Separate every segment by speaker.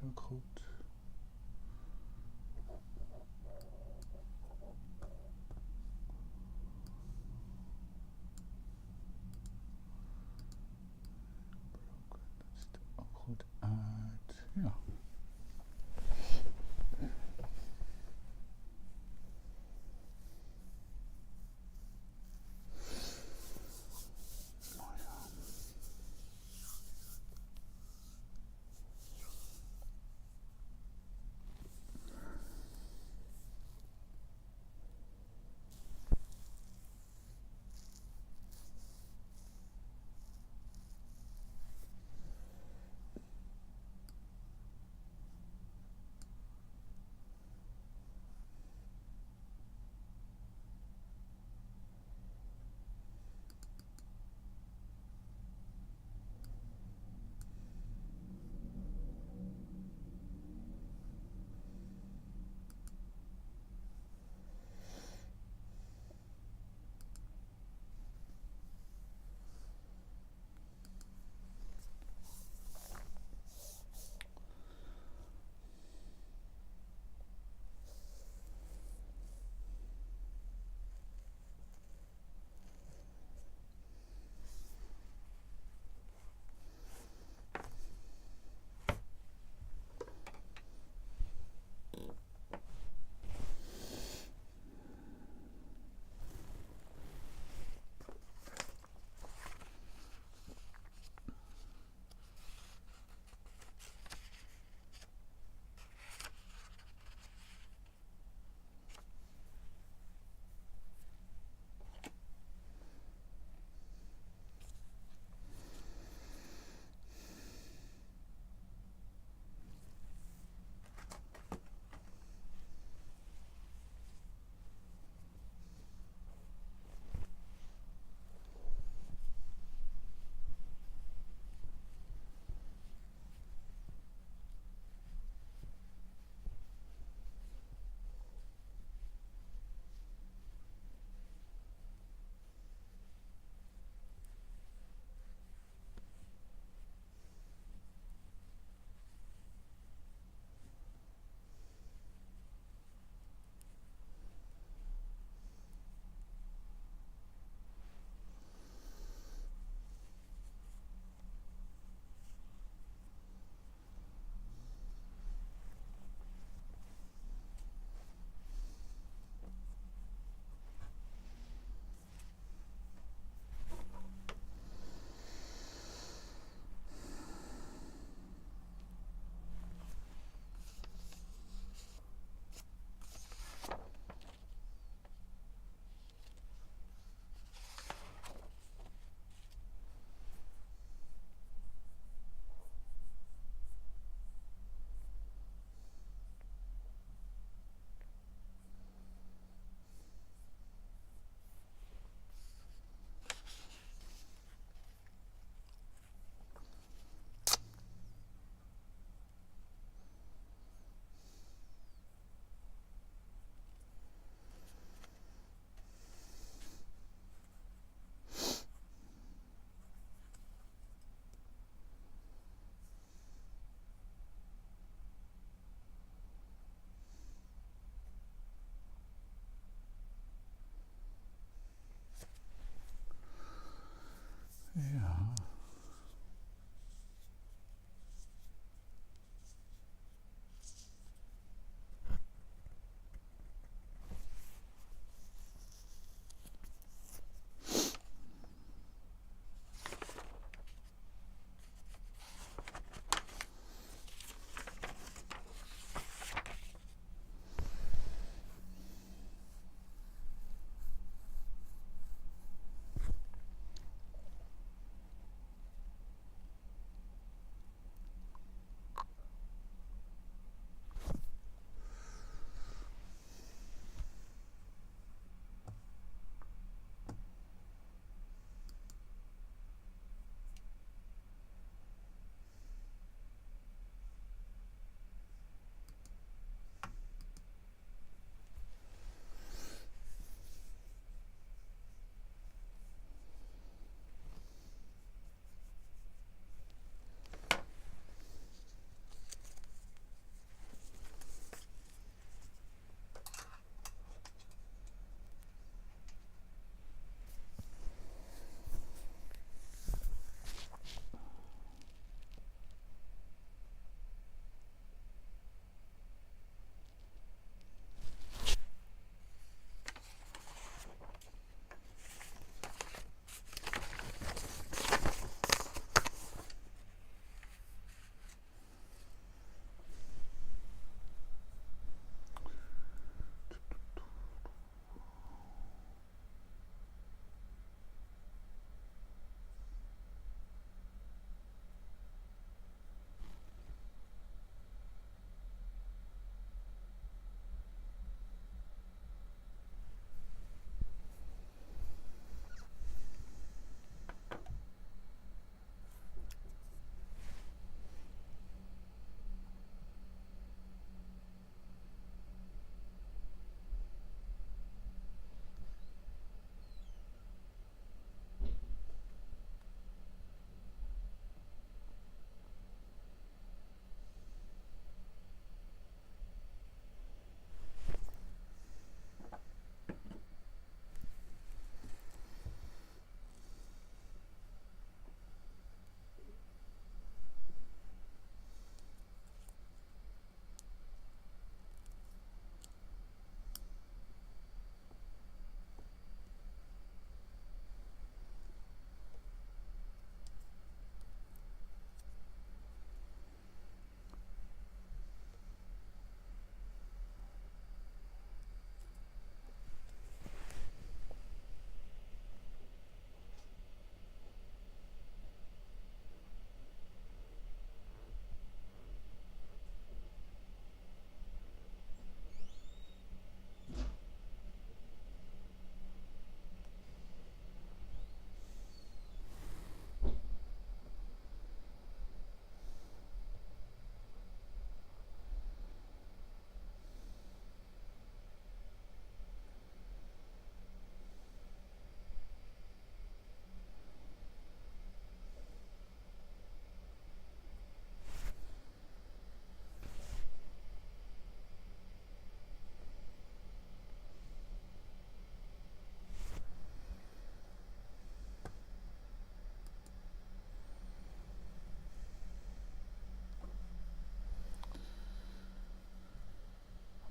Speaker 1: difficult. Could add, yeah.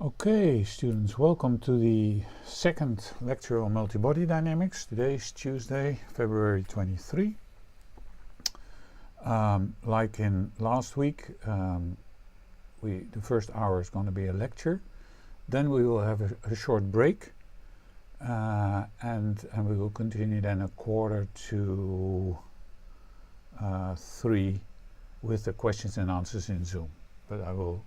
Speaker 1: Okay, students, welcome to the second lecture on multibody dynamics. Today is Tuesday, February 23. Like in last week, the first hour is going to be a lecture. Then we will have a short break, and we will continue then a quarter to 3 with the questions and answers in Zoom. But I will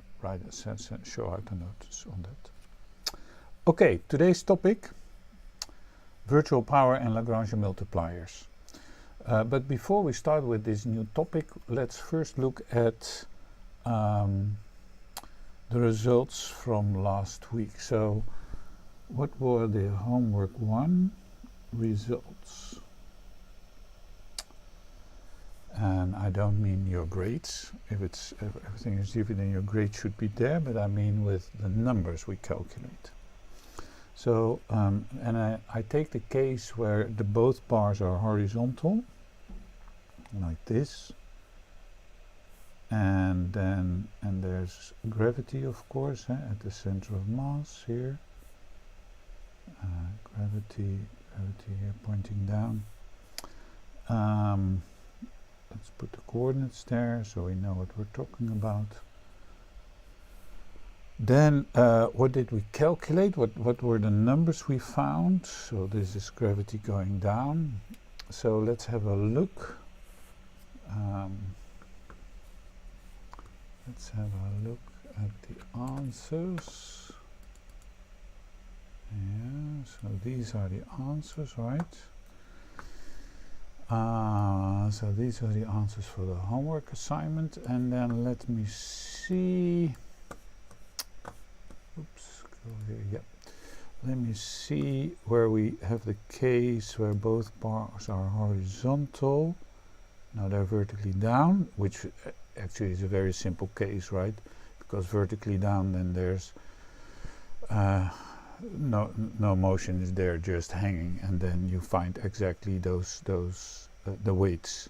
Speaker 1: show out a notice on that. Okay, today's topic, virtual power and Lagrange multipliers. But before we start with this new topic, let's first look at the results from last week. So, what were the homework 1 results? And I don't mean your grades. If everything is given, then your grade should be there, but I mean with the numbers we calculate. So, and I take the case where both bars are horizontal, like this, and there's gravity, of course, at the center of mass here. Gravity here pointing down. Let's put the coordinates there so we know what we're talking about. Then what did we calculate? What were the numbers we found? So this is gravity going down. So let's have a look. Let's have a look at the answers. Yeah, so these are the answers, right? So these are the answers for the homework assignment, and then let me see. Oops, go here. Yep. Let me see where we have the case where both bars are horizontal. Now they're vertically down, which actually is a very simple case, right? Because vertically down, then there's no motion is there, just hanging, and then you find exactly those the weights,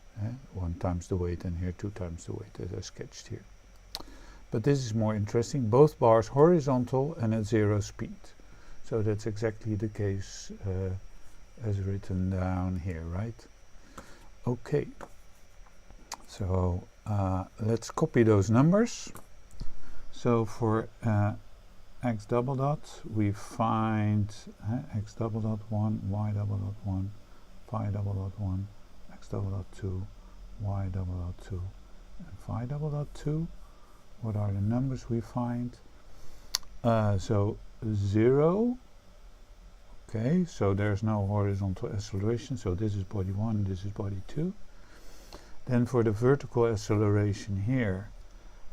Speaker 1: 1 times the weight, and here 2 times the weight, as I sketched here. But this is more interesting. Both bars horizontal and at 0 speed. So that's exactly the case as written down here, right? Okay. So let's copy those numbers. So for x double dot, we find x double dot 1, y double dot 1, phi double dot 1, x double dot 2, y double dot 2, and phi double dot 2. What are the numbers we find? So 0. Okay, so there's no horizontal acceleration, so this is body 1, this is body 2. Then for the vertical acceleration here,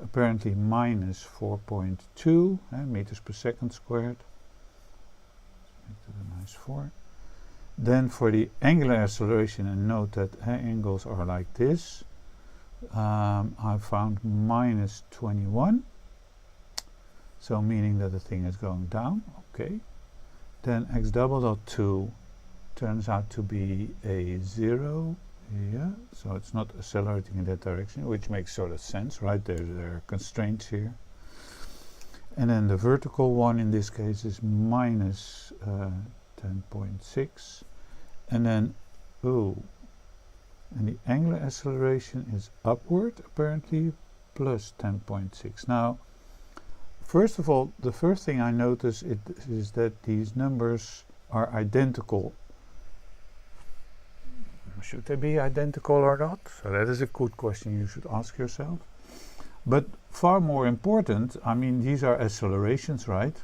Speaker 1: apparently minus 4.2 meters per second squared. Let's make that a nice 4. Then for the angular acceleration, and note that angles are like this, I found minus 21. So meaning that the thing is going down. Okay. Then x double dot 2 turns out to be a 0. Yeah, so it's not accelerating in that direction, which makes sort of sense, right? There are constraints here. And then the vertical one in this case is minus 10.6. And then, and the angular acceleration is upward, apparently, plus 10.6. Now, first of all, the first thing I notice is that these numbers are identical. Should they be identical or not? So that is a good question you should ask yourself. But far more important, I mean, these are accelerations, right?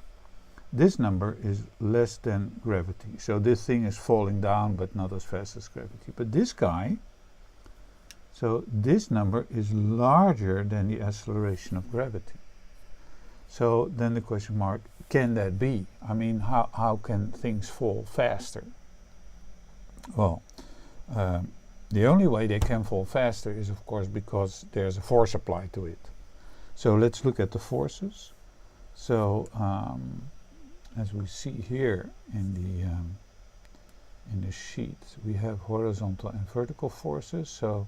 Speaker 1: This number is less than gravity. So this thing is falling down, but not as fast as gravity. But this guy, so this number is larger than the acceleration of gravity. So then the question mark, can that be? I mean, how can things fall faster? Well, the only way they can fall faster is, of course, because there's a force applied to it. So let's look at the forces. So as we see here in the sheet, we have horizontal and vertical forces. So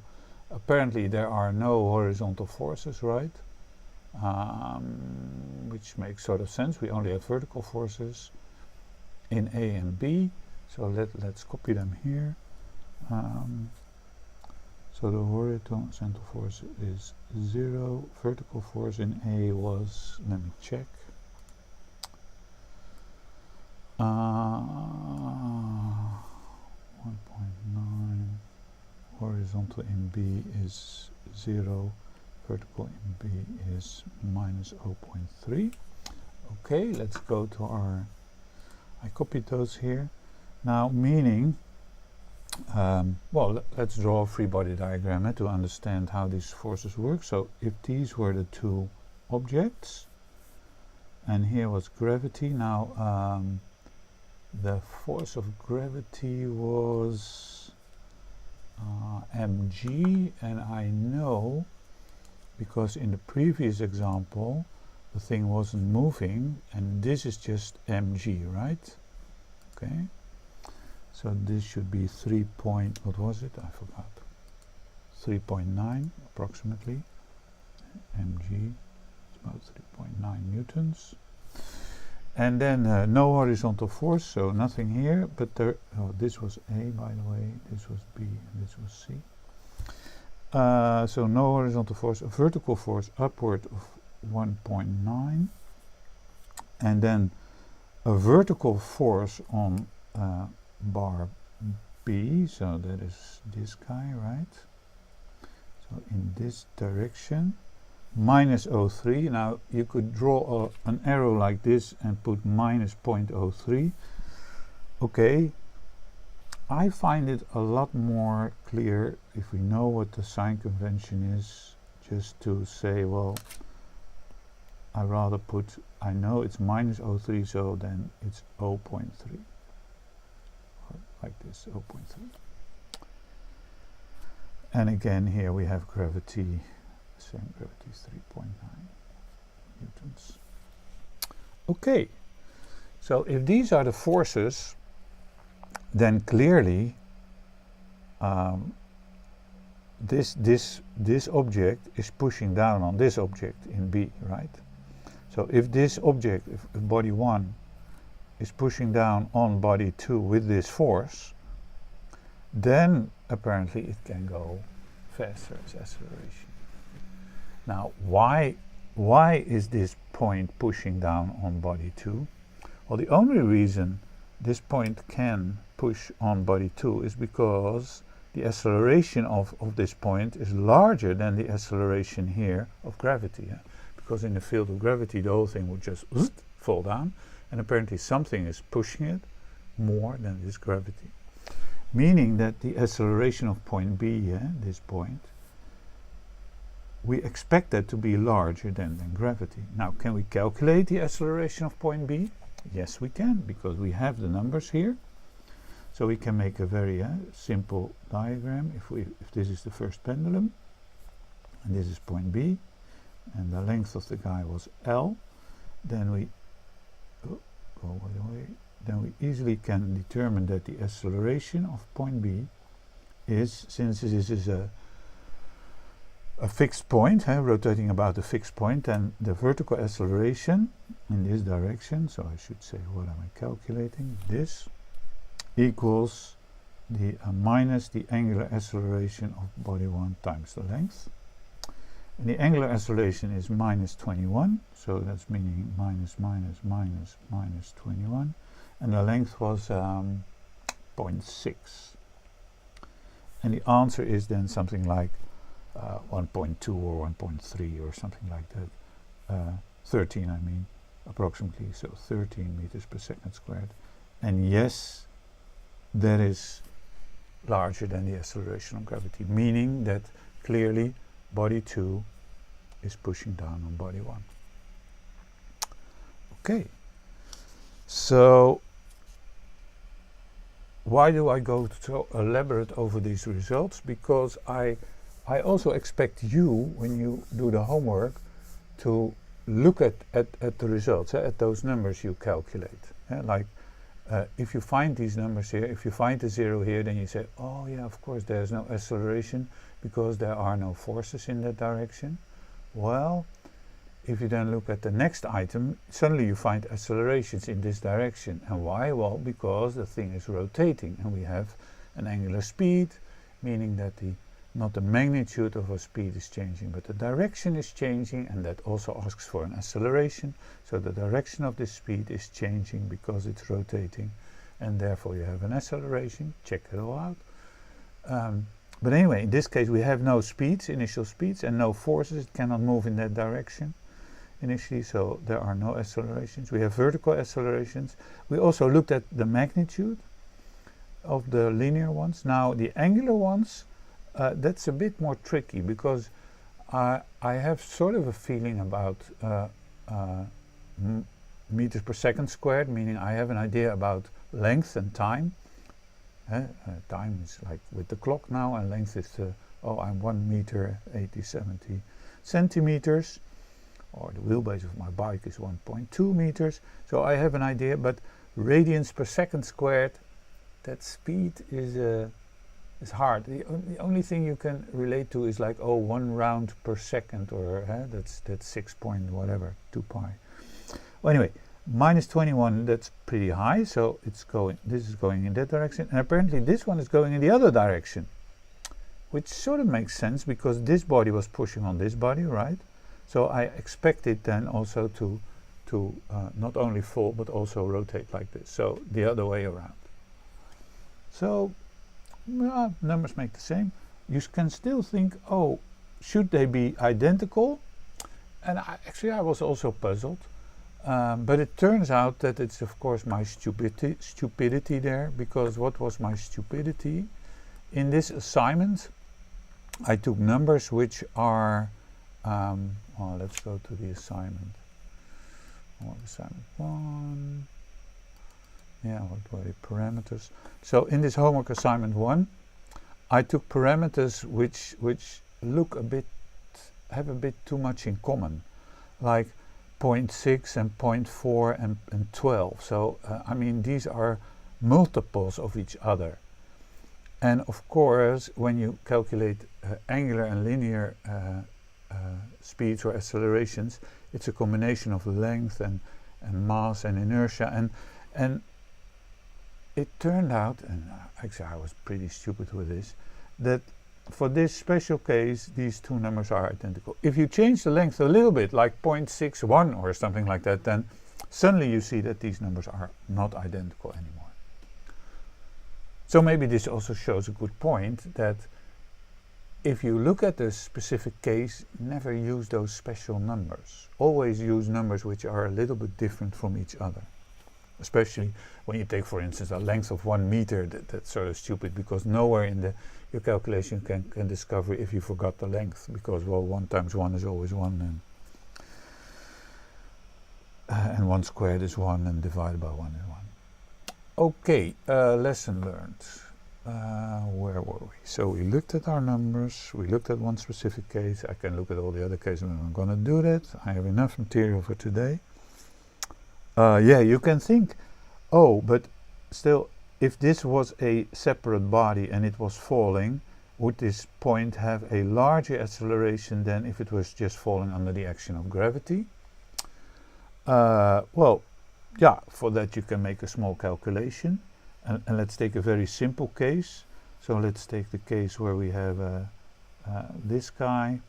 Speaker 1: apparently there are no horizontal forces, right? which makes sort of sense. We only have vertical forces in A and B, so let's copy them here. So the horizontal force is 0, vertical force in A was, let me check, 1.9, horizontal in B is 0, vertical in B is minus 0.3. Okay, let's go to our, I copied those here. Now, meaning, well, let's draw a free body diagram to understand how these forces work. So if these were the two objects, and here was gravity, now the force of gravity was mg, and I know, because in the previous example the thing wasn't moving, and this is just mg, right? Okay, so this should be 3 point, what was it? I forgot. 3.9 approximately. mg is about 3.9 newtons. And then no horizontal force, so nothing here, but there, oh, this was A, by the way, this was B, and this was C. So no horizontal force, a vertical force upward of 1.9, and then a vertical force on bar B, so that is this guy, right? So in this direction, minus 0.3. Now you could draw an arrow like this and put minus 0.03. Okay, I find it a lot more clear if we know what the sign convention is, just to say, well, I rather put, I know it's minus 0.3, so then it's 0.3. Like this, 0.3. And again, here we have gravity, same gravity is 3.9 newtons. Okay, so if these are the forces, then clearly this object is pushing down on this object in B, right? So if this object, if body 1 is pushing down on body 2 with this force, then apparently it can go faster as acceleration. Now, why is this point pushing down on body 2? Well, the only reason this point can push on body 2 is because the acceleration of this point is larger than the acceleration here of gravity. Yeah? Because in the field of gravity, the whole thing would just fall down, and apparently something is pushing it more than this gravity. Meaning that the acceleration of point B, yeah, this point, we expect that to be larger than gravity. Now, can we calculate the acceleration of point B? Yes, we can, because we have the numbers here. So we can make a very simple diagram. If this is the first pendulum, and this is point B, and the length of the guy was L, then we then we easily can determine that the acceleration of point B is, since this is a fixed point, rotating about a fixed point, and the vertical acceleration in this direction, so I should say, what am I calculating? This equals the minus the angular acceleration of body 1 times the length. And the angular acceleration is minus 21, so that's meaning minus 21, and the length was 0.6. And the answer is then something like 1.2 or 1.3 or something like that. 13, I mean, approximately, so 13 meters per second squared. And yes, that is larger than the acceleration of gravity, meaning that clearly body 2 is pushing down on body 1. Okay, so why do I go so elaborate over these results? Because I also expect you, when you do the homework, to look at the results, at those numbers you calculate. Like if you find these numbers here, if you find the 0 here, then you say, oh yeah, of course there's no acceleration because there are no forces in that direction. Well, if you then look at the next item, suddenly you find accelerations in this direction. And why? Well, because the thing is rotating and we have an angular speed, meaning that not the magnitude of a speed is changing, but the direction is changing, and that also asks for an acceleration. So the direction of this speed is changing because it's rotating, and therefore you have an acceleration. Check it all out. But anyway, in this case we have no speeds, initial speeds, and no forces. It cannot move in that direction initially, so there are no accelerations. We have vertical accelerations. We also looked at the magnitude of the linear ones. Now the angular ones, that's a bit more tricky, because I have sort of a feeling about meters per second squared, meaning I have an idea about length and time. Time is like with the clock now, and length is I'm 1 meter 70 centimeters, or the wheelbase of my bike is 1.2 meters. So I have an idea, but radians per second squared, that speed is hard. The only thing you can relate to is like 1 round per second, or that's 6 point whatever, 2 pi. Well, anyway, minus 21, that's pretty high, so this is going in that direction, and apparently this one is going in the other direction, which sort of makes sense because this body was pushing on this body, right? So I expect it then also to not only fall but also rotate like this, so the other way around. So numbers make the same. You can still think, oh, should they be identical? And I was also puzzled. But it turns out that it's of course my stupidity there, because what was my stupidity? In this assignment I took numbers which are, let's go to the assignment. Assignment 1, what were the parameters? So in this homework assignment 1 I took parameters which have a bit too much in common, like 0.6 and 0.4 and 12. So I mean, these are multiples of each other, and of course when you calculate angular and linear speeds or accelerations, it's a combination of length and mass and inertia, and it turned out, and actually I was pretty stupid with this, that for this special case these two numbers are identical. If you change the length a little bit, like 0.61 or something like that, then suddenly you see that these numbers are not identical anymore. So maybe this also shows a good point, that if you look at the specific case, never use those special numbers. Always use numbers which are a little bit different from each other. Especially when you take, for instance, a length of 1 meter, that's sort of stupid, because nowhere in your calculation can discover if you forgot the length, because, well, 1 times 1 is always 1, and 1 squared is 1, and divided by 1 is 1. Okay, lesson learned. Where were we? So we looked at our numbers, we looked at one specific case. I can look at all the other cases, and I'm going to do that. I have enough material for today. You can think, oh, but still, if this was a separate body and it was falling, would this point have a larger acceleration than if it was just falling under the action of gravity? Well, yeah, for that you can make a small calculation, and let's take a very simple case. So let's take the case where we have this guy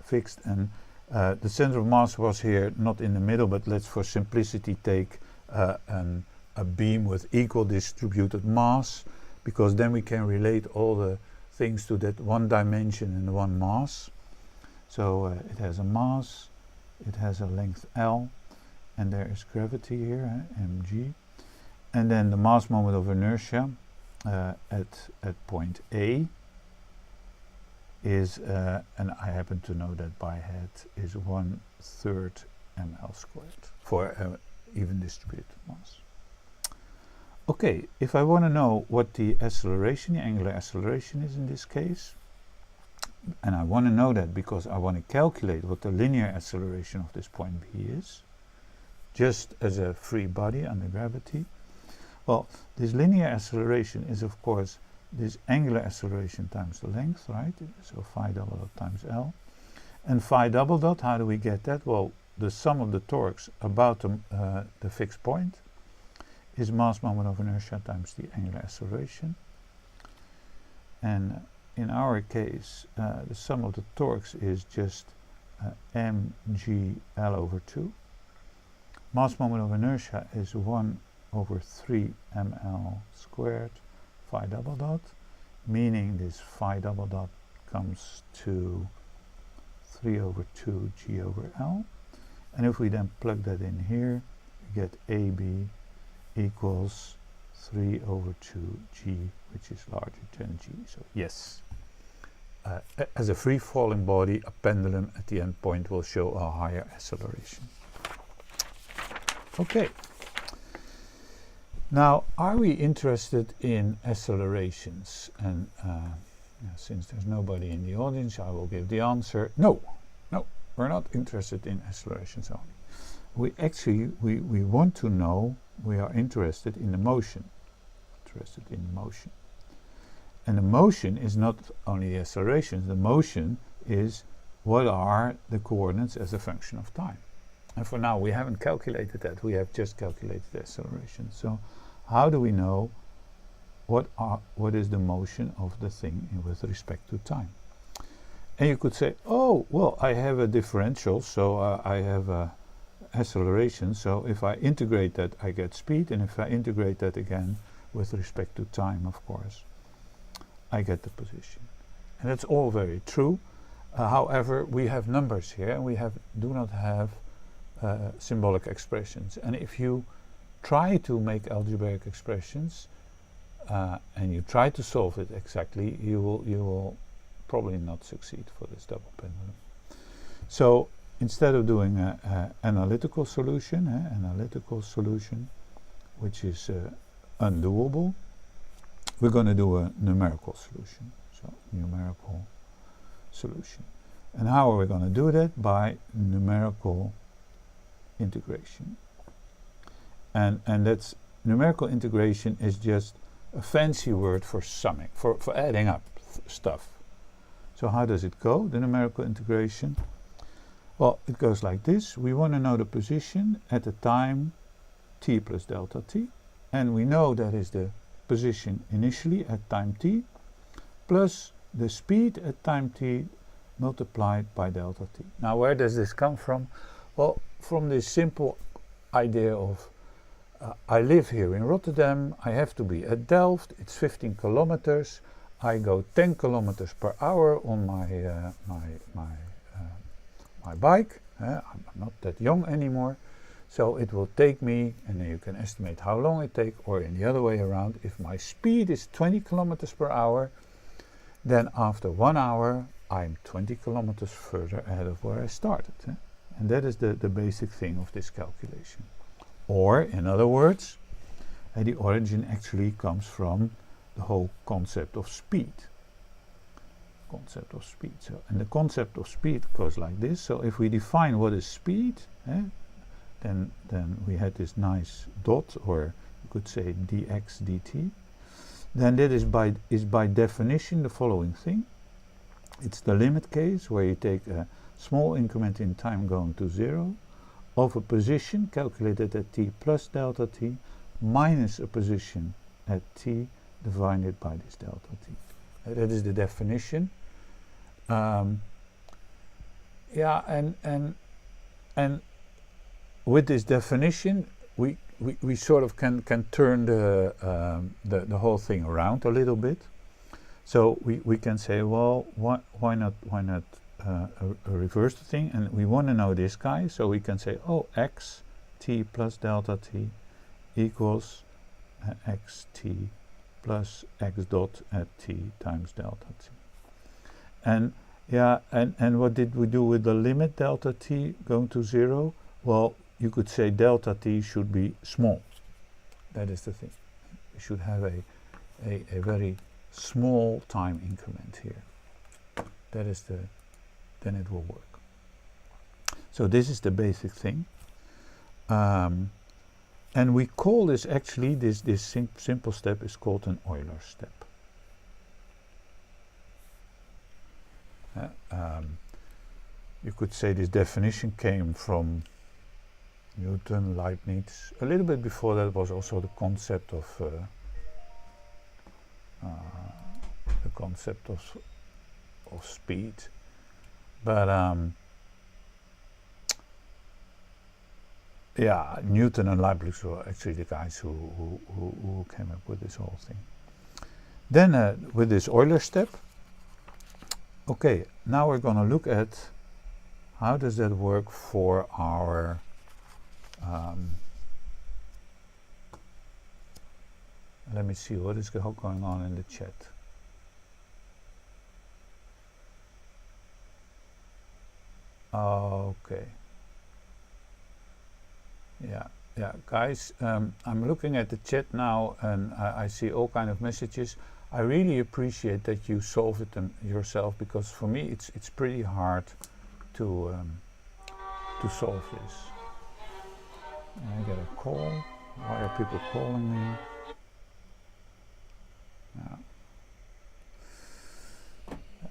Speaker 1: fixed, and the center of mass was here, not in the middle, but let's for simplicity take a beam with equal distributed mass, because then we can relate all the things to that one dimension and one mass. So it has a mass, it has a length L, and there is gravity here, mg, and then the mass moment of inertia at point A is, and I happen to know that by head, is 1/3 ml squared for even distributed mass. Okay, if I want to know what the acceleration, the angular acceleration is in this case, and I want to know that because I want to calculate what the linear acceleration of this point B is, just as a free body under gravity, well, this linear acceleration is of course this angular acceleration times the length, right? So phi double times L. And phi double dot, how do we get that? Well, the sum of the torques about the fixed point is mass moment of inertia times the angular acceleration. And in our case, the sum of the torques is just mgl over 2. Mass moment of inertia is 1 over 3 ml squared phi double dot, meaning this phi double dot comes to 3 over 2 g over L. And if we then plug that in here, we get AB equals 3 over 2 g, which is larger than g. So yes, as a free-falling body, a pendulum at the end point will show a higher acceleration. Okay. Now, are we interested in accelerations? And since there's nobody in the audience, I will give the answer. No, we're not interested in accelerations only. We actually, we want to know, we are interested in the motion. And the motion is not only the accelerations, the motion is what are the coordinates as a function of time. And for now, we haven't calculated that, we have just calculated the acceleration. So how do we know what is the motion of the thing with respect to time? And you could say, oh, well, I have a differential, so I have a acceleration, so if I integrate that, I get speed, and if I integrate that again with respect to time, of course, I get the position. And that's all very true. However, we have numbers here, and we do not have symbolic expressions. And if you try to make algebraic expressions and you try to solve it exactly, you will probably not succeed for this double pendulum. So instead of doing an analytical solution, which is undoable, we're going to do a numerical solution. So numerical solution. And how are we going to do that? By numerical integration. And that's numerical integration is just a fancy word for summing, for adding up stuff. So how does it go, the numerical integration? Well, it goes like this. We want to know the position at the time t plus delta t, and we know that is the position initially at time t plus the speed at time t multiplied by delta t. Now, where does this come from? Well, from this simple idea of I live here in Rotterdam, I have to be at Delft, it's 15 kilometers, I go 10 kilometers per hour on my bike. I'm not that young anymore, so it will take me, and then you can estimate how long it takes, or in the other way around, if my speed is 20 kilometers per hour, then after 1 hour I'm 20 kilometers further ahead of where I started. And that is the basic thing of this calculation. Or, in other words, the origin actually comes from the whole concept of speed. So, and the concept of speed goes like this. So if we define what is speed, then we had this nice dot, or you could say dx dt. Then that is by definition the following thing. It's the limit case where you take a small increment in time going to 0 of a position calculated at t plus delta t minus a position at t divided by this delta t. That is the definition. And with this definition, we sort of can turn the whole thing around a little bit. So we can say, well, why not reverse the thing? And we want to know this guy, so we can say, oh, x t plus delta t equals x t plus x dot at t times delta t. And and what did we do with the limit delta t going to 0? Well, you could say delta t should be small. That is the thing. We should have a very small time increment here. That is then it will work. So this is the basic thing. And we call this actually, this simple step is called an Euler step. you could say this definition came from Newton, Leibniz. A little bit before that was also the concept of speed, but yeah, Newton and Leibniz were actually the guys who came up with this whole thing. Then with this Euler step, okay, now we're going to look at how does that work for our let me see what is going on in the chat. Okay. Yeah, guys, I'm looking at the chat now, and I see all kind of messages. I really appreciate that you solve it yourself, because for me it's pretty hard to solve this. I get a call. Why are people calling me? Yeah.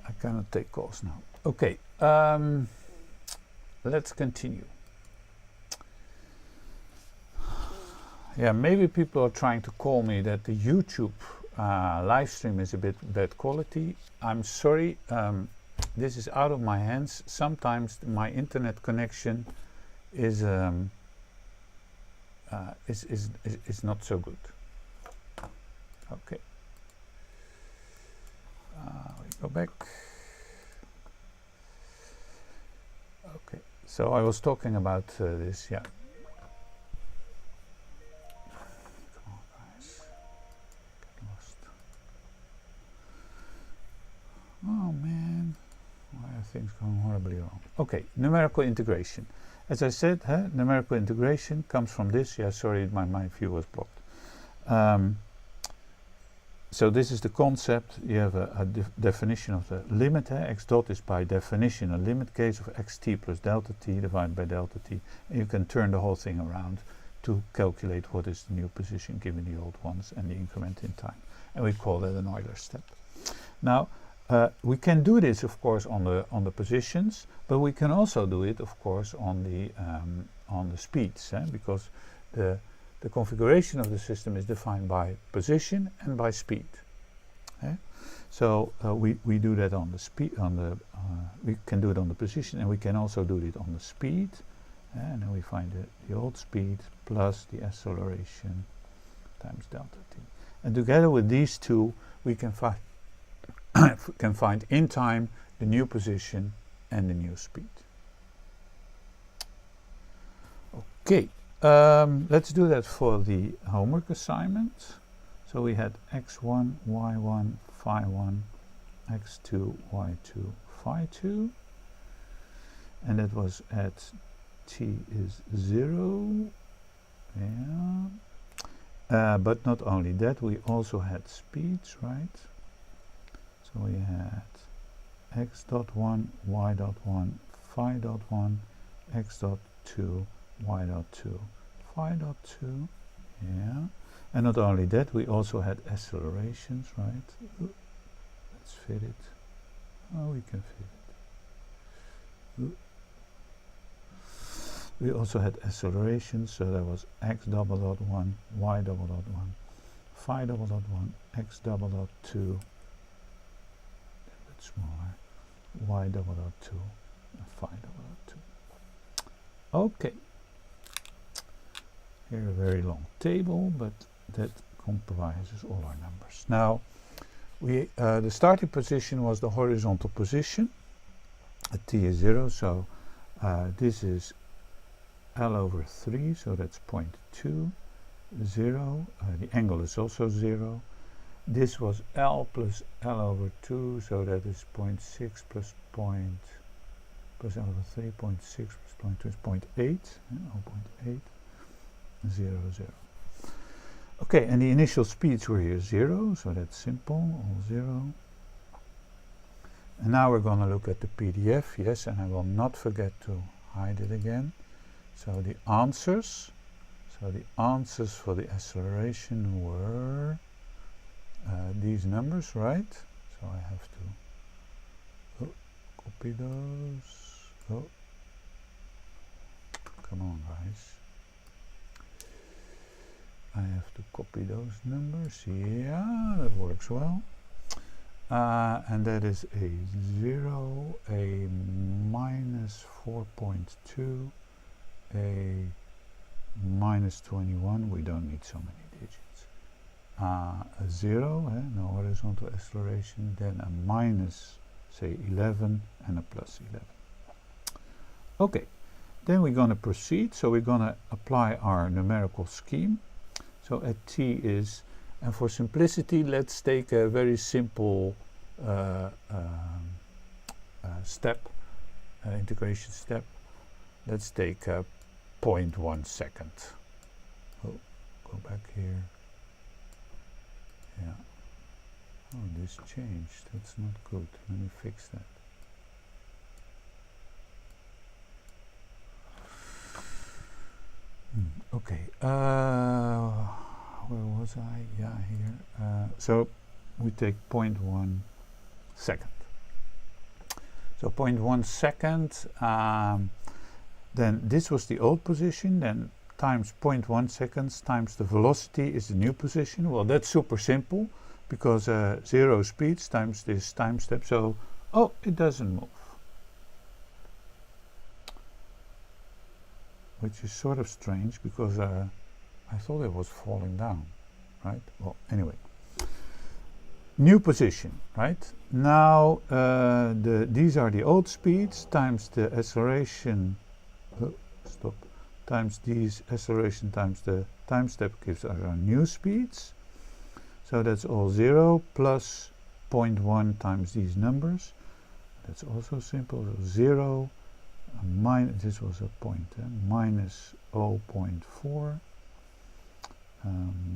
Speaker 1: I cannot take calls now. Okay, let's continue. Yeah, maybe people are trying to call me that the YouTube live stream is a bit bad quality. I'm sorry, this is out of my hands. Sometimes my internet connection is not so good. Okay, we go back. Okay, so I was talking about this, yeah. Oh man, why are things going horribly wrong? Okay, numerical integration. As I said, numerical integration comes from this. Yeah, sorry, my view was blocked. So this is the concept. You have a definition of the limit. X dot is by definition a limit case of xt plus delta t divided by delta t. And you can turn the whole thing around to calculate what is the new position given the old ones and the increment in time. And we call that an Euler step. Now, we can do this, of course, on the positions, but we can also do it, of course, on the speeds, because the configuration of the system is defined by position and by speed. So we do that on the speed. We can do it on the position, and we can also do it on the speed. And then we find the old speed plus the acceleration times delta t. And together with these two, we can find in time the new position and the new speed. Okay, let's do that for the homework assignment. So we had x1, y1, phi1, x2, y2, phi2, and that was at t is 0. Yeah. But not only that, we also had speeds, right? So we had x dot 1, y dot 1, phi dot 1, x dot 2, y dot 2, phi dot 2, yeah. And not only that, we also had accelerations, right? Let's fit it. Oh, we can fit it. We also had accelerations, so there was x double dot 1, y double dot 1, phi double dot 1, x double dot 2, smaller, y double dot 2, and phi double dot 2. Okay. Here a very long table, but that comprises all our numbers. Now, the starting position was the horizontal position at t is 0, so this is L over 3, so that's 0.2, 0. The angle is also 0. This was L plus L over 2, so that is 0.6 plus plus L over 3, 0.6 plus 0.2 is 0.8, 0.8, 0, 0. Okay, and the initial speeds were here 0, so that's simple, all 0. And now we're going to look at the PDF, yes, and I will not forget to hide it again. So the answers for the acceleration were these numbers, right? So I have to copy those, Oh, come on, guys. I have to copy those numbers. Yeah, that works well. And that is a 0, a minus 4.2, a minus 21. We don't need so many digits. A 0, no horizontal acceleration, then a minus, say, 11, and a plus 11. Okay, then we're going to proceed. So we're going to apply our numerical scheme. So at t is, and for simplicity, let's take a very simple step, integration step. Let's take 0.1 second. Oh, go back here. Yeah. Oh, this changed. That's not good. Let me fix that. Okay. Where was I? Yeah, here. So we take 0.1 second. So 0.1 second. Then this was the old position. Then times 0.1 seconds times the velocity is the new position. Well, that's super simple because 0 speeds times this time step. So, oh, it doesn't move. Which is sort of strange because I thought it was falling down, right? Well, anyway. New position, right? Now these are the old speeds times the acceleration, times these acceleration times the time step gives us our new speeds. So that's all 0 plus 0.1 times these numbers. That's also simple. So 0 minus, this was a point, minus 0.4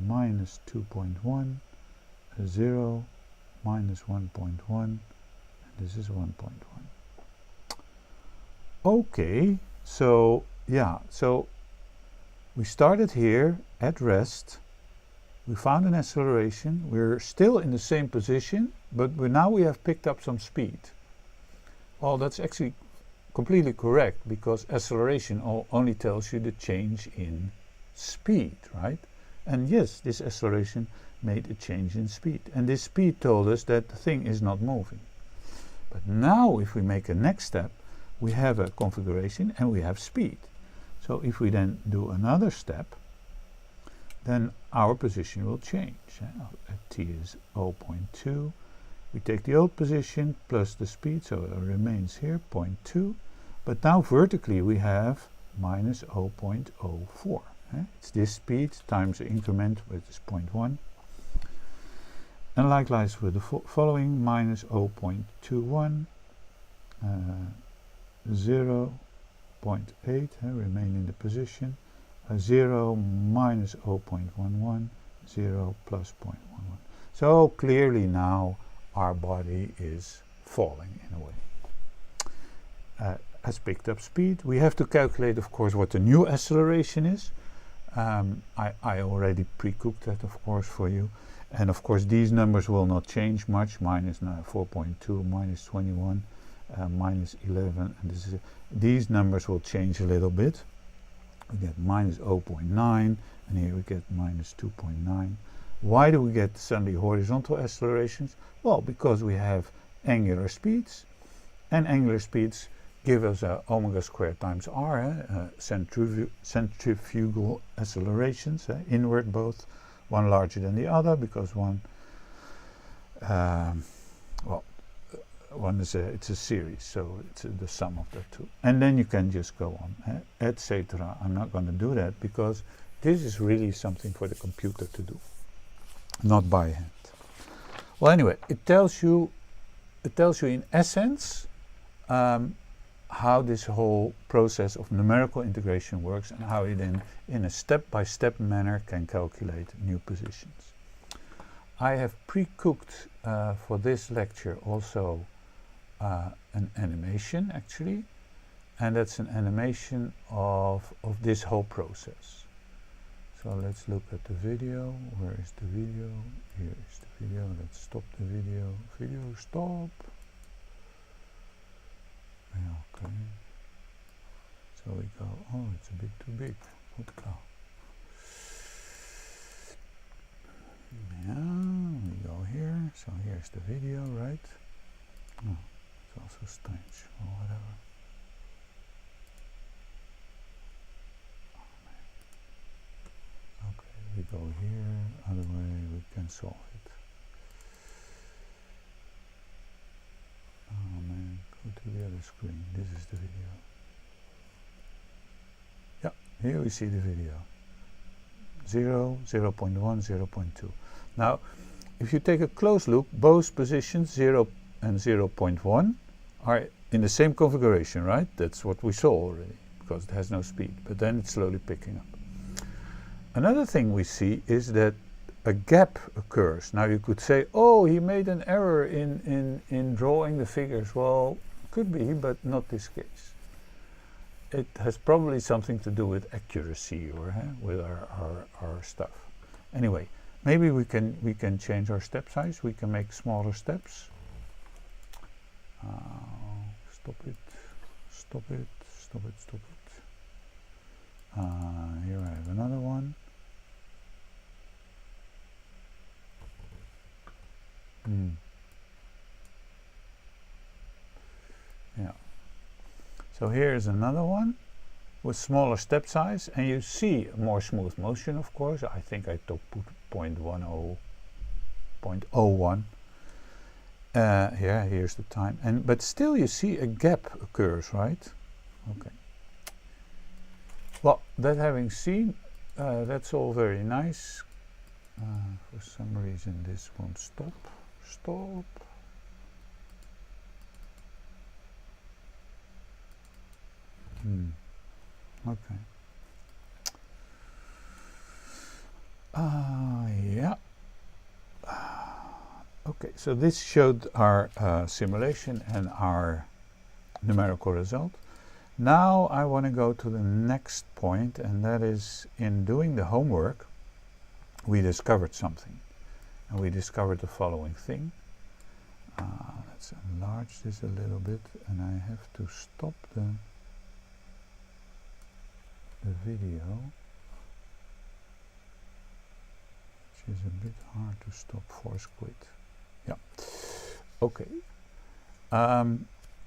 Speaker 1: minus 2.1, 0 minus 1.1, and this is 1.1. Okay, so yeah, so we started here at rest. We found an acceleration. We're still in the same position, but now we have picked up some speed. Well, that's actually completely correct because acceleration only tells you the change in speed, right? And yes, this acceleration made a change in speed. And this speed told us that the thing is not moving. But now if we make a next step, we have a configuration and we have speed. So if we then do another step, then our position will change. At t is 0.2. We take the old position plus the speed, so it remains here, 0.2. But now vertically we have minus 0.04. It's this speed times the increment, which is 0.1. And likewise with the following, minus 0.21, 0.8, remain in the position, 0 minus 0.11, 0 plus 0.11. So clearly now our body is falling in a way. Has picked up speed. We have to calculate, of course, what the new acceleration is. I already pre-cooked that, of course, for you. And of course these numbers will not change much, minus 4.2, minus 21, minus 11, and these numbers will change a little bit. We get minus 0.9, and here we get minus 2.9. Why do we get suddenly horizontal accelerations? Well, because we have angular speeds, and angular speeds give us omega squared times r, centrifugal accelerations, inward both, one larger than the other, because one is it's a series, so it's the sum of the two. And then you can just go on, etc. I'm not going to do that because this is really something for the computer to do, not by hand. Well, anyway, it tells you in essence how this whole process of numerical integration works and how you then in a step-by-step manner can calculate new positions. I have pre-cooked for this lecture also an animation actually, and that's an animation of this whole process. So let's look at the video. Where is the video? Here is the video. Let's stop the video. Video stop. Okay. So we go, oh, it's a bit too big. Good cow. Yeah, we go here. So here's the video, right? Oh, it's also strange, or whatever. Okay, we go here, other way, we can solve it. Oh man, go to the other screen, this is the video. Yeah, here we see the video. 0, 0.1, 0.2. Now, if you take a close look, both positions 0 and 0.1 are in the same configuration, right? That's what we saw already, because it has no speed, but then it's slowly picking up. Another thing we see is that a gap occurs. Now you could say, oh, he made an error in drawing the figures. Well, could be, but not this case. It has probably something to do with accuracy or with our stuff. Anyway, maybe we can change our step size. We can make smaller steps. Stop it, stop it, stop it, stop it. Here I have another one. Yeah. So here's another one with smaller step size, and you see a more smooth motion, of course. I think I put 0.01. Here's the time, but still you see a gap occurs, right? Okay. Well, that having seen, that's all very nice. For some reason this won't stop. Stop. Okay. Yeah. Okay, so this showed our simulation and our numerical result. Now I want to go to the next point, and that is, in doing the homework, we discovered something. And we discovered the following thing. Let's enlarge this a little bit, and I have to stop the video, which is a bit hard to stop. Force quit. Yeah. Okay.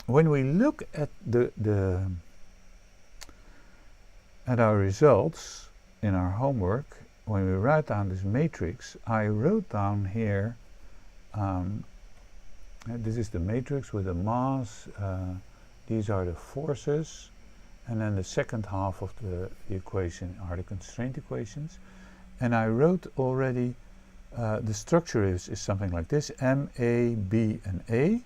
Speaker 1: When we look at at our results in our homework, when we write down this matrix, I wrote down here. This is the matrix with the mass. These are the forces. And then the second half of the equation are the constraint equations. And I wrote already, the structure is something like this: M, A, B, and A.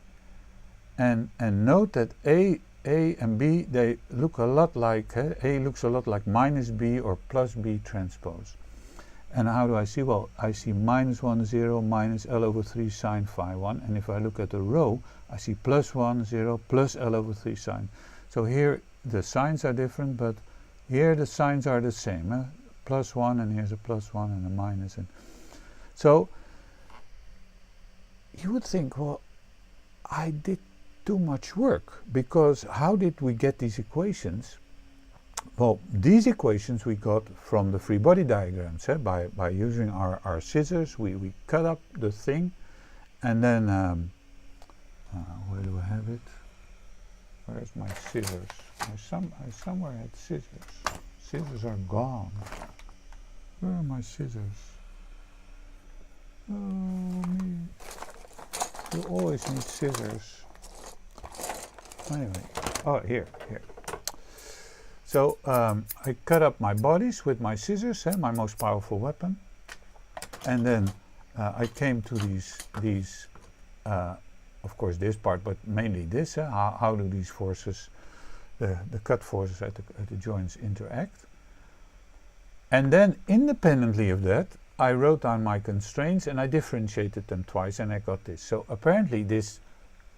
Speaker 1: And note that A and B, they look a lot like, A looks a lot like minus B or plus B transpose. And how do I see? Well, I see minus 1, 0, minus L over 3 sine phi 1. And if I look at the row, I see plus 1, 0, plus L over 3 sine. So here the signs are different, but here the signs are the same. Plus 1, and here's a plus 1 and a minus. And so you would think, well, I did too much work, because how did we get these equations? Well, these equations we got from the free body diagrams. By using our scissors, we cut up the thing, and then where do I have it? Where's my scissors? I somewhere had scissors. Scissors are gone. Where are my scissors? Oh, me. You always need scissors. Anyway, oh, here. So I cut up my bodies with my scissors, my most powerful weapon, and then I came to these of course this part, but mainly this. How do these forces, the cut forces at the joints, interact? And then independently of that, I wrote down my constraints and I differentiated them twice, and I got this. So apparently this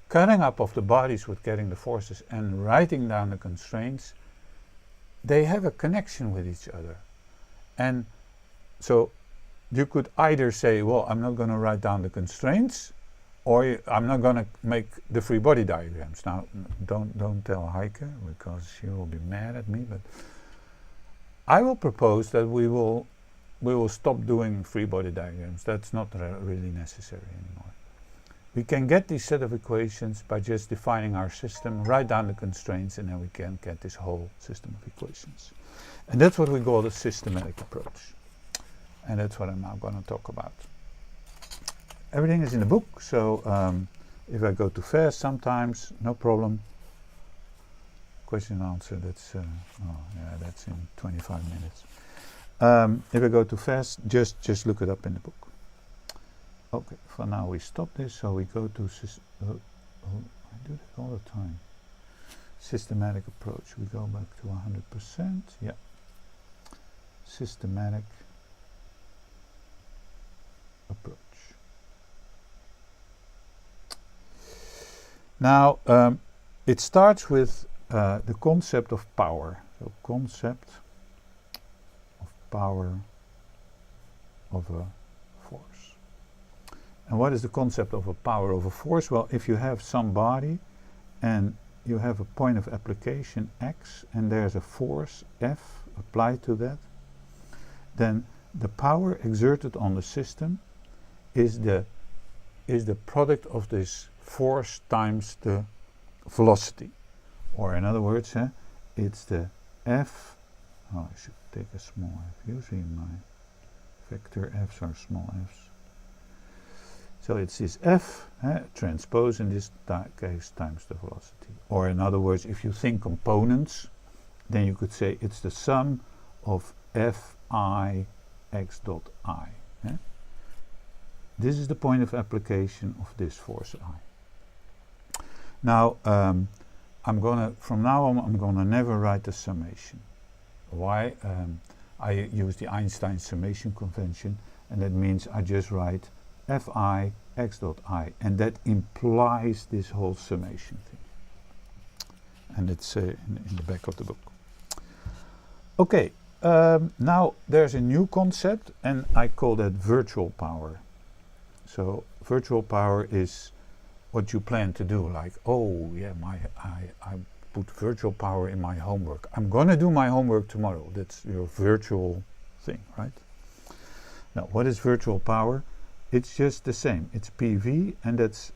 Speaker 1: cutting up of the bodies with getting the forces and writing down the constraints, they have a connection with each other. And so you could either say, well, I'm not going to write down the constraints, I'm not going to make the free body diagrams. Now, don't tell Heike, because she will be mad at me, but I will propose that we will stop doing free body diagrams. That's not really necessary anymore. We can get this set of equations by just defining our system, write down the constraints, and then we can get this whole system of equations. And that's what we call the systematic approach. And that's what I'm now going to talk about. Everything is in the book, so if I go too fast sometimes, no problem. Question and answer, that's that's in 25 minutes. If I go too fast, just look it up in the book. Okay, for now we stop this, so we go to I do that all the time. Systematic approach, we go back to 100%, yeah. Systematic approach. Now, it starts with the concept of power. So, concept of power of a force. And what is the concept of a power of a force? Well, if you have some body and you have a point of application x and there's a force F applied to that, then the power exerted on the system is the product of this force times the velocity. Or in other words, it's the F, I should take a small f, usually my vector f's are small f's. So it's this F transpose in this case times the velocity. Or in other words, if you think components, then you could say it's the sum of Fi x dot I. This is the point of application of this force I. Now, from now on, I'm gonna never write a summation. Why? I use the Einstein summation convention, and that means I just write Fi x dot I, and that implies this whole summation thing. And it's in the back of the book. Okay, now there's a new concept, and I call that virtual power. So virtual power is what you plan to do, like, oh yeah, I put virtual power in my homework. I'm gonna do my homework tomorrow. That's your virtual thing, right? Now, what is virtual power? It's just the same. It's PV, and that's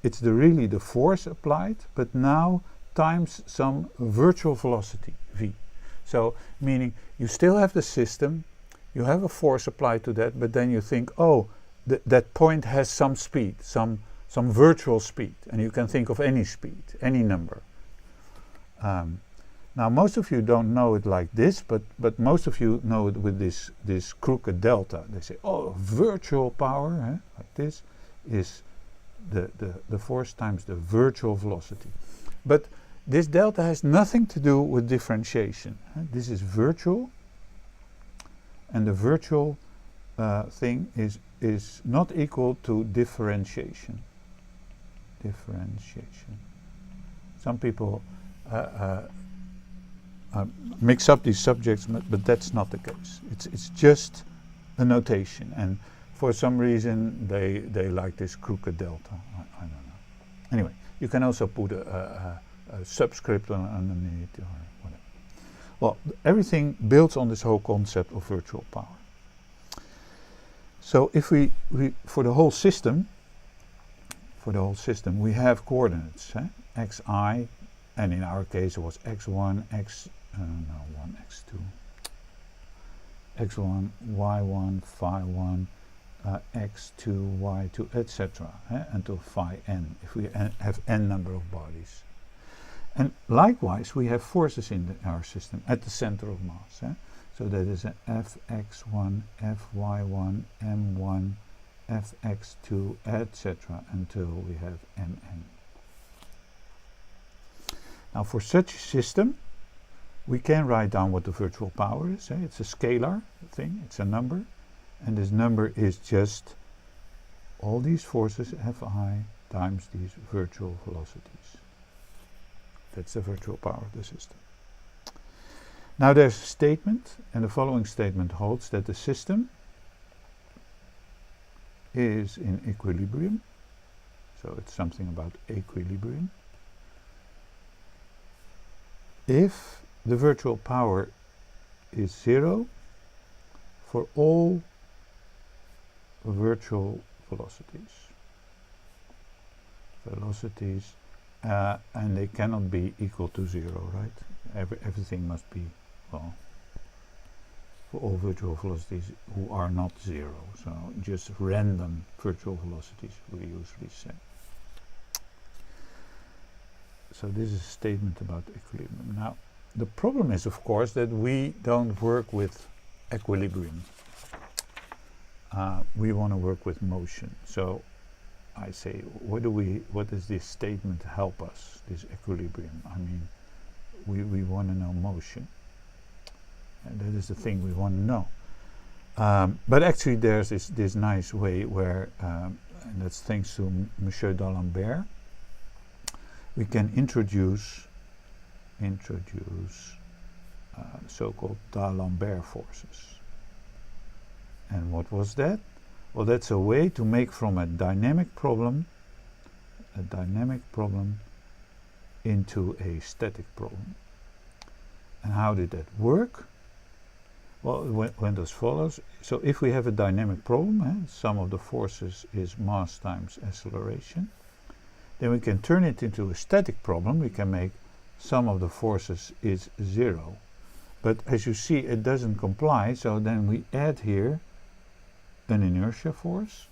Speaker 1: it's really the force applied, but now times some virtual velocity, V. So, meaning you still have the system, you have a force applied to that, but then you think, oh, that point has some speed, some virtual speed, and you can think of any speed, any number. Now, most of you don't know it like this, but most of you know it with this crooked delta. They say, oh, virtual power, like this, is the force times the virtual velocity. But this delta has nothing to do with differentiation. This is virtual, and the virtual thing is not equal to differentiation. Some people mix up these subjects, but that's not the case. It's just a notation, and for some reason they like this crooked delta. I don't know. Anyway, you can also put a subscript underneath or whatever. Well, everything builds on this whole concept of virtual power. So if we for the whole system, we have coordinates, xi, and in our case it was x1, x2, x1, y1, phi1, x2, y2, etc. Until phi n, if we have n number of bodies. And likewise, we have forces in our system at the center of mass. So that is a fx1, fy1, m1, fx2, etc. until we have mn. Now, for such a system, we can write down what the virtual power is. It's a scalar thing, it's a number, and this number is just all these forces Fi times these virtual velocities. That's the virtual power of the system. Now there's a statement, and the following statement holds that the system is in equilibrium So it's something about equilibrium. If the virtual power is 0 for all virtual velocities. And they cannot be equal to 0, right? Everything must be, well, for all virtual velocities who are not 0. So just random virtual velocities, we usually say. So this is a statement about equilibrium. Now, the problem is, of course, that we don't work with equilibrium. We want to work with motion. So I say, what does this statement help us, this equilibrium? I mean, we want to know motion. And that is the thing we want to know. But actually there's this nice way where, and that's thanks to Monsieur d'Alembert, we can introduce so-called d'Alembert forces. And what was that? Well, that's a way to make from a dynamic problem into a static problem. And how did that work? Well, it went as follows. So if we have a dynamic problem, sum of the forces is mass times acceleration, then we can turn it into a static problem. We can make sum of the forces is 0. But as you see, it doesn't comply, so then we add here an inertia force,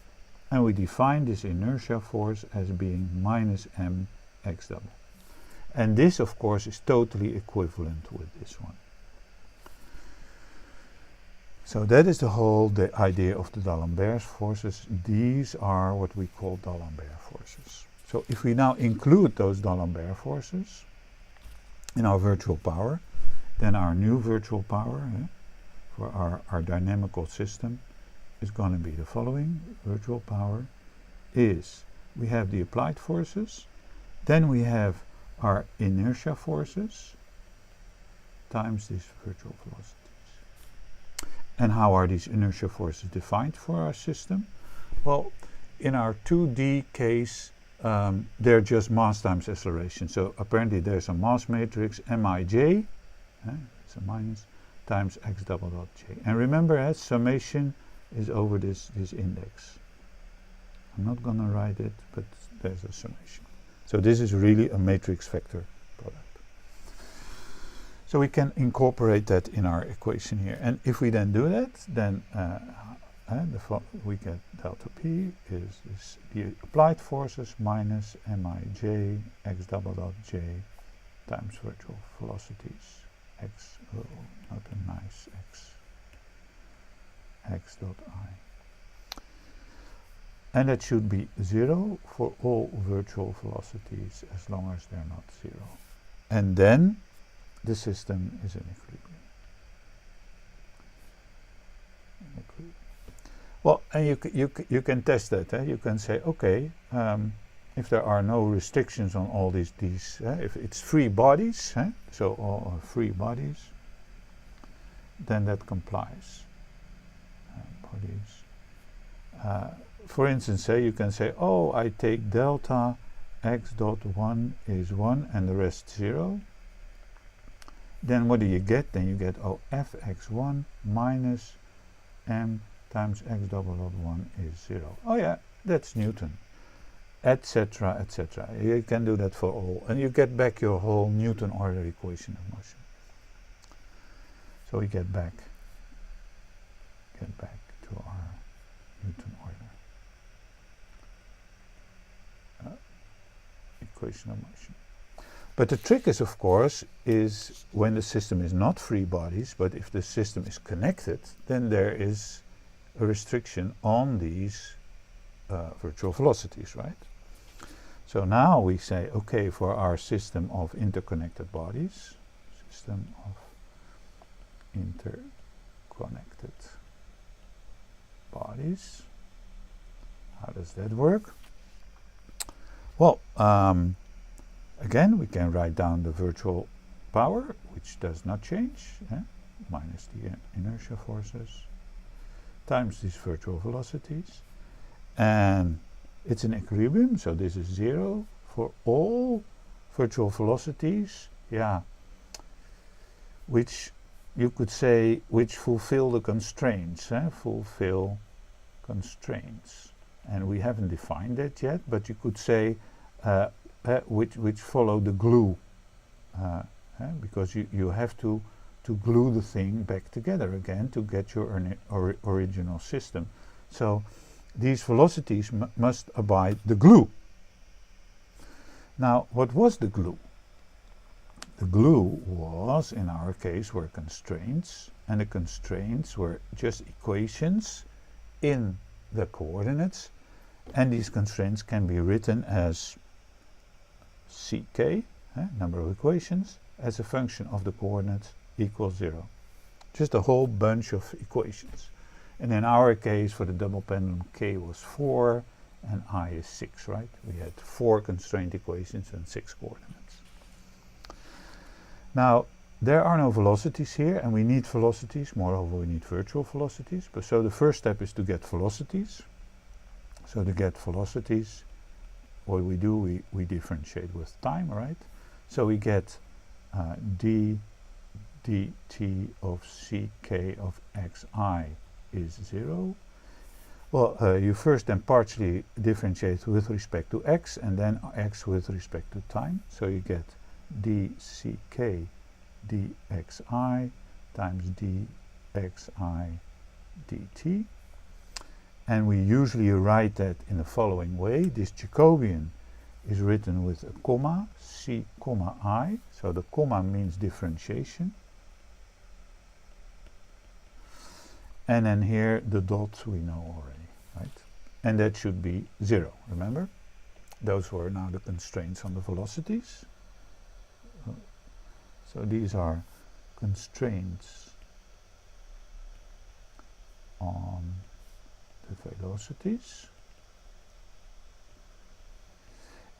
Speaker 1: and we define this inertia force as being minus mx double. And this, of course, is totally equivalent with this one. So that is the idea of the d'Alembert forces. These are what we call d'Alembert forces. So if we now include those d'Alembert forces in our virtual power, then our new virtual power for our dynamical system is going to be the following. Virtual power is, we have the applied forces, then we have our inertia forces times these virtual velocities. And how are these inertia forces defined for our system? Well, in our 2D case, they're just mass times acceleration. So apparently there's a mass matrix Mij, it's a minus, times x double dot j. And remember, summation is over this index. I'm not going to write it, but there's a summation. So this is really a matrix vector product. So we can incorporate that in our equation here. And if we then do that, then we get delta P is the applied forces minus Mij x double dot j times virtual velocities x, oh, not a nice x dot I. And that should be 0 for all virtual velocities as long as they're not 0. And then the system is in equilibrium. Well, and you can test that. You can say, okay, if there are no restrictions on all these if it's free bodies, so all are free bodies, then that complies. For instance, you can say, oh, I take delta x dot 1 is 1 and the rest 0. Then what do you get? Then you get, oh, fx1 minus m times x double dot 1 is 0. Oh yeah, that's Newton, etc., etc. You can do that for all, and you get back your whole Newton order equation of motion. So we get back to our Newton order equation of motion. But the trick is, of course, is when the system is not free bodies, but if the system is connected, then there is a restriction on these virtual velocities, right? So now we say, okay, for our system of interconnected bodies, how does that work? Well, again, we can write down the virtual power, which does not change, minus the inertia forces, times these virtual velocities. And It's an equilibrium, so this is 0 for all virtual velocities, yeah, which you could say which fulfill the constraints, fulfill constraints. And we haven't defined that yet, but you could say which follow the glue, because you have to glue the thing back together again to get your original system. So these velocities must abide the glue. Now, what was the glue? The glue was, in our case, were constraints, and the constraints were just equations in the coordinates, and these constraints can be written as ck, number of equations, as a function of the coordinates equals 0. Just a whole bunch of equations. And in our case, for the double pendulum, k was 4 and I is 6, right? We had 4 constraint equations and 6 coordinates. Now, there are no velocities here, and we need velocities. Moreover, we need virtual velocities. But so the first step is to get velocities. So to get velocities, what we do, we differentiate with time, right? So we get d dt of ck of xi is 0. Well, you first then partially differentiate with respect to x, and then x with respect to time. So you get dck dxi times dxi dt. And we usually write that in the following way. This Jacobian is written with a comma, c comma I. So the comma means differentiation. And then here the dots we know already, right? And that should be 0, remember? Those were now the constraints on the velocities. So these are constraints on the velocities.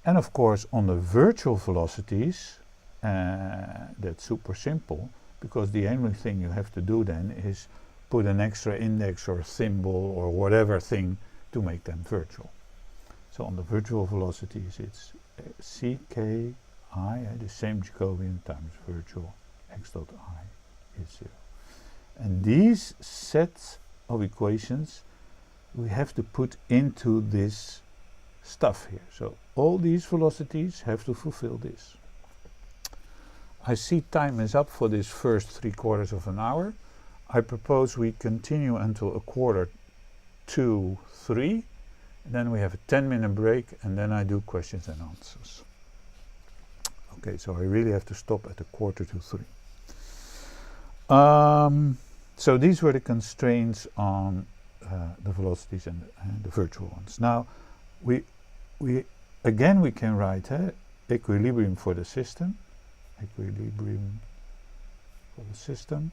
Speaker 1: And of course on the virtual velocities, that's super simple, because the only thing you have to do then is put an extra index or symbol or whatever thing to make them virtual. So on the virtual velocities it's ck I, the same Jacobian times virtual x dot I is 0. And these sets of equations we have to put into this stuff here. So all these velocities have to fulfill this. I see time is up for this first 3/4 of an hour. I propose we continue until 2:45, 3, and then we have a 10-minute break, and then I do questions and answers. Okay, so I really have to stop at 2:45. So these were the constraints on the velocities and the virtual ones. Now, we can write equilibrium for the system. Equilibrium for the system.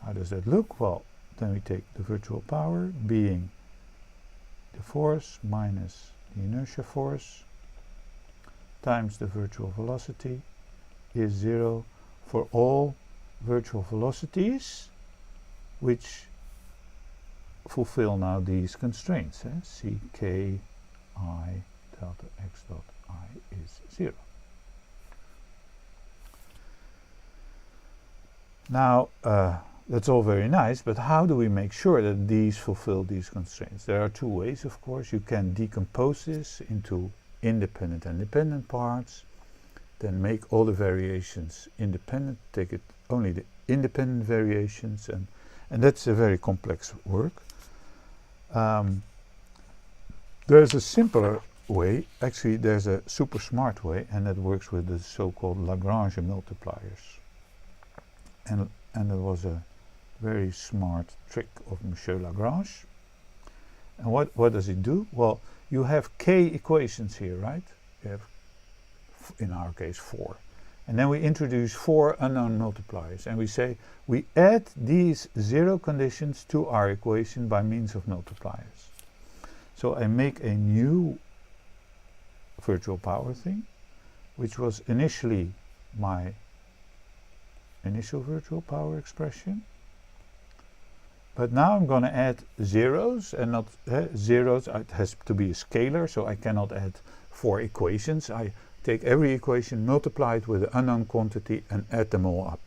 Speaker 1: How does that look? Well, then we take the virtual power being the force minus the inertia force times the virtual velocity is 0 for all virtual velocities which fulfill now these constraints. Ck I delta x dot I is 0. Now, that's all very nice, but how do we make sure that these fulfill these constraints? There are 2 ways, of course. You can decompose this into independent and dependent parts, then make all the variations independent, take it only the independent variations, and that's a very complex work. There's a simpler way, actually there's a super smart way, and that works with the so-called Lagrange multipliers. And it was a very smart trick of Monsieur Lagrange. And what does it do? Well, you have k equations here, right? You have, in our case, 4. And then we introduce 4 unknown multipliers. And we say, we add these 0 conditions to our equation by means of multipliers. So I make a new virtual power thing, which was initially my initial virtual power expression. But now I'm going to add zeros, and not zeros. It has to be a scalar, so I cannot add 4 equations. I take every equation, multiply it with an unknown quantity, and add them all up.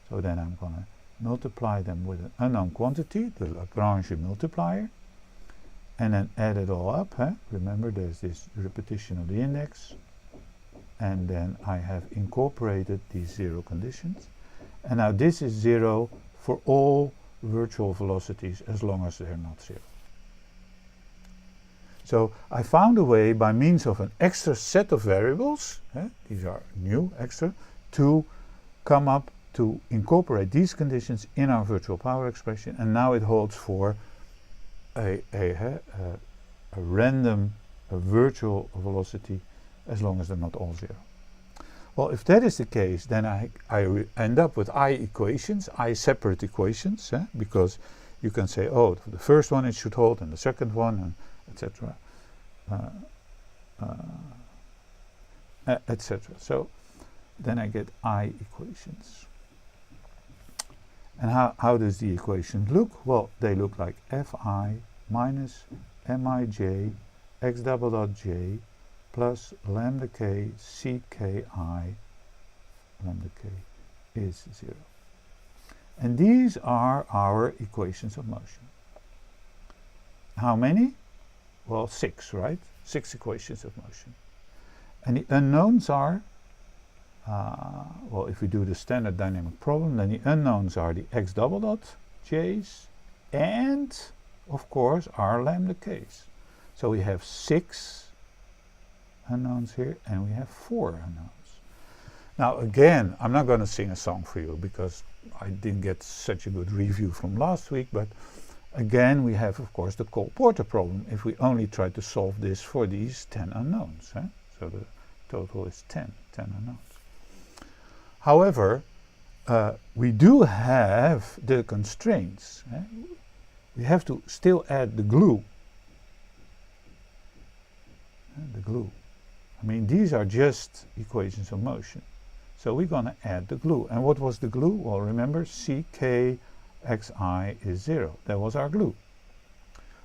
Speaker 1: So then I'm going to multiply them with an unknown quantity, the Lagrange multiplier, and then add it all up. Remember, there's this repetition of the index, and then I have incorporated these 0 conditions. And now this is 0 for all virtual velocities as long as they're not 0. So I found a way by means of an extra set of variables, these are new extra, to come up to incorporate these conditions in our virtual power expression, and now it holds for a random virtual velocity as long as they're not all 0. Well, if that is the case, then I end up with I equations, I separate equations, because you can say, oh, for the first one it should hold, and the second one, and etc. Etc. So then I get I equations. And how does the equation look? Well, they look like Fi minus Mij x double dot j plus lambda k ck I, lambda k is 0. And these are our equations of motion. How many? Well, 6, right? 6 equations of motion. And the unknowns are, well, if we do the standard dynamic problem, then the unknowns are the x double dot j's and, of course, our lambda k's. So we have 6 unknowns here, and we have 4 unknowns. Now again, I'm not going to sing a song for you because I didn't get such a good review from last week, but again we have of course the Cole-Porter problem if we only try to solve this for these 10 unknowns. So the total is 10 unknowns. However, we do have the constraints. We have to still add the glue. The glue. I mean, these are just equations of motion. So we're going to add the glue. And what was the glue? Well, remember, ck xi is 0. That was our glue.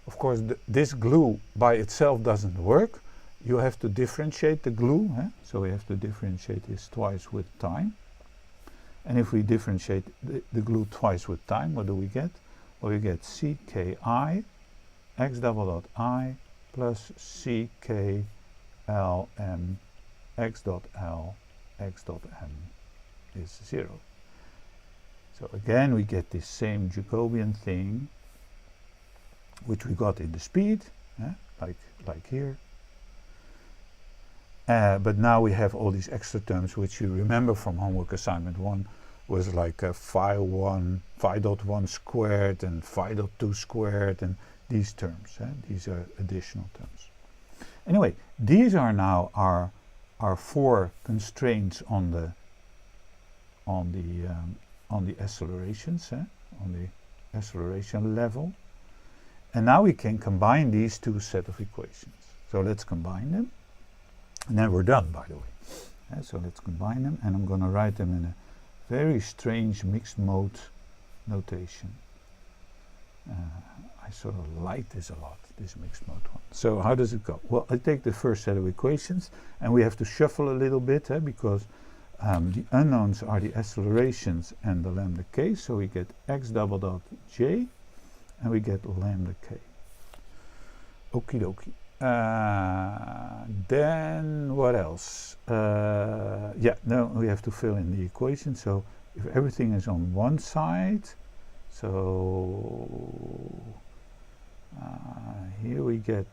Speaker 1: Of course, this glue by itself doesn't work. You have to differentiate the glue. So we have to differentiate this twice with time. And if we differentiate the glue twice with time, what do we get? Well, we get ck x double dot I plus ck L m x dot L x dot m is 0. So again we get this same Jacobian thing which we got in the speed, like here. But now we have all these extra terms which you remember from homework assignment 1 was like phi 1, phi dot 1 squared and phi dot 2 squared, and these terms. These are additional terms. Anyway, these are now our 4 constraints on the accelerations, on the acceleration level. And now we can combine these 2 set of equations. So let's combine them. And then we're done, by the way. So let's combine them, and I'm going to write them in a very strange mixed mode notation. I sort of like this a lot, this mixed mode one. So how does it go? Well, I take the first set of equations, and we have to shuffle a little bit, because the unknowns are the accelerations and the lambda k. So we get x double dot j, and we get lambda k. Okie dokie. Then what else? We have to fill in the equation. So if everything is on one side, so here we get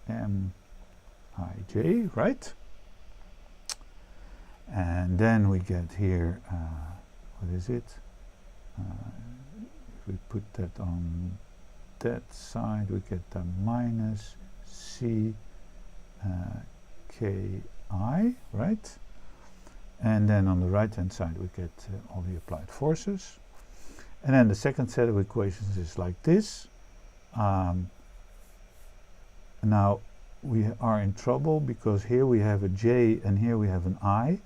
Speaker 1: Mij, right? And then we get here, what is it? If we put that on that side, we get the minus C Ki, right? And then on the right hand side we get all the applied forces. And then the second set of equations is like this. Now we are in trouble because here we have a j and here we have an I,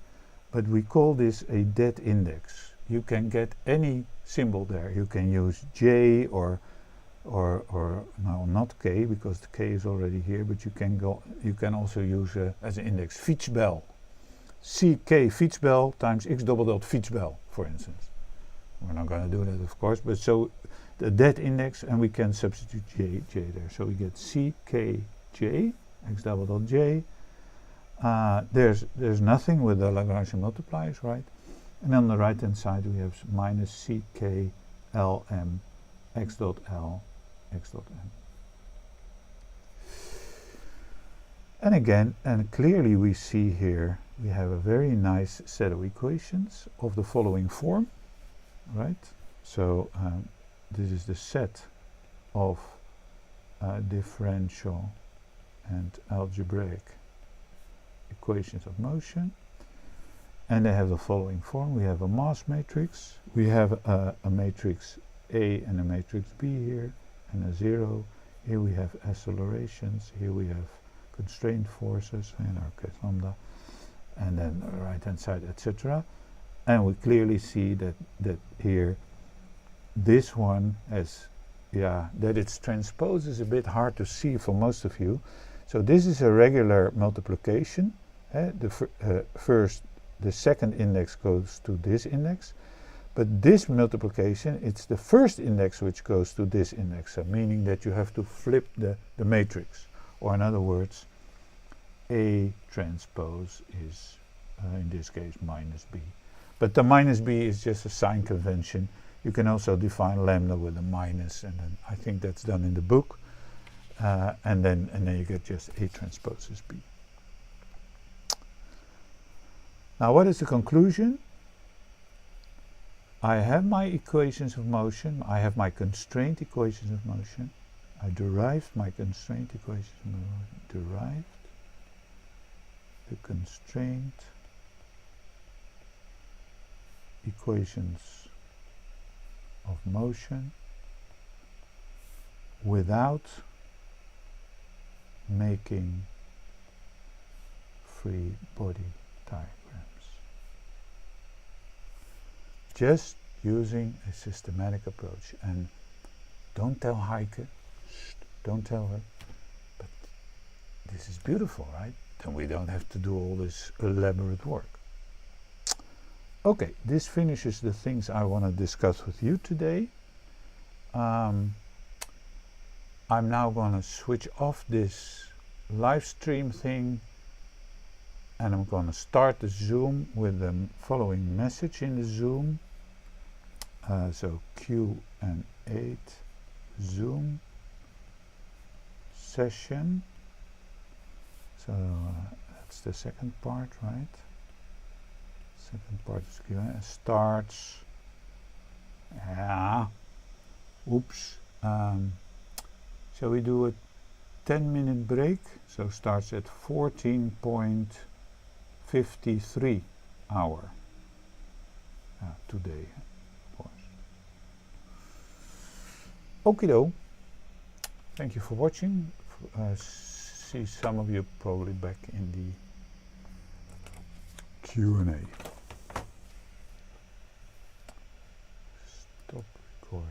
Speaker 1: but we call this a dead index. you can get any symbol there. You can use J or no, not K, because the K is already here, but you can also use as an index fietsbel. CK fietsbel times x double dot fietsbel, for instance. We're not going to do that, of course, but so that index, and we can substitute J there. So we get CKJ, x double dot J. There's nothing with the Lagrange multipliers, right? And on the right hand side we have minus CK LM x dot L x dot M. And again, and clearly we see here we have a very nice set of equations of the following form, right? So this is the set of differential and algebraic equations of motion, and they have the following form. We have a mass matrix, we have a matrix A and a matrix B here, and a 0. Here we have accelerations, here we have constraint forces, and our K lambda, and then the right hand side, etc. And we clearly see that here this one has, that its transpose is a bit hard to see for most of you. So this is a regular multiplication. The second index goes to this index, but this multiplication, it's the first index which goes to this index, meaning that you have to flip the matrix, or in other words, A transpose is in this case minus B. But the minus B is just a sign convention. You can also define lambda with a minus, and then I think that's done in the book, and then you get just A transpose is B. Now what is the conclusion? I have my equations of motion, I have my constraint equations of motion, I derived my constraint equations of motion, derived the constraint equations of motion without making free body diagrams. Just using a systematic approach. And don't tell Heike, don't tell her, but this is beautiful, right? Then we don't have to do all this elaborate work. Okay, this finishes the things I want to discuss with you today. I'm now going to switch off this live stream thing, and I'm going to start the Zoom with the following message in the Zoom. So Q&A Zoom session. So that's the second part, right? Second part is Q&A. Starts. Oops. Shall we do a 10-minute break? So starts at 14.53 hour today, of course. Okie-doke. Thank you for watching. See some of you probably back in the Q&A. Stop recording.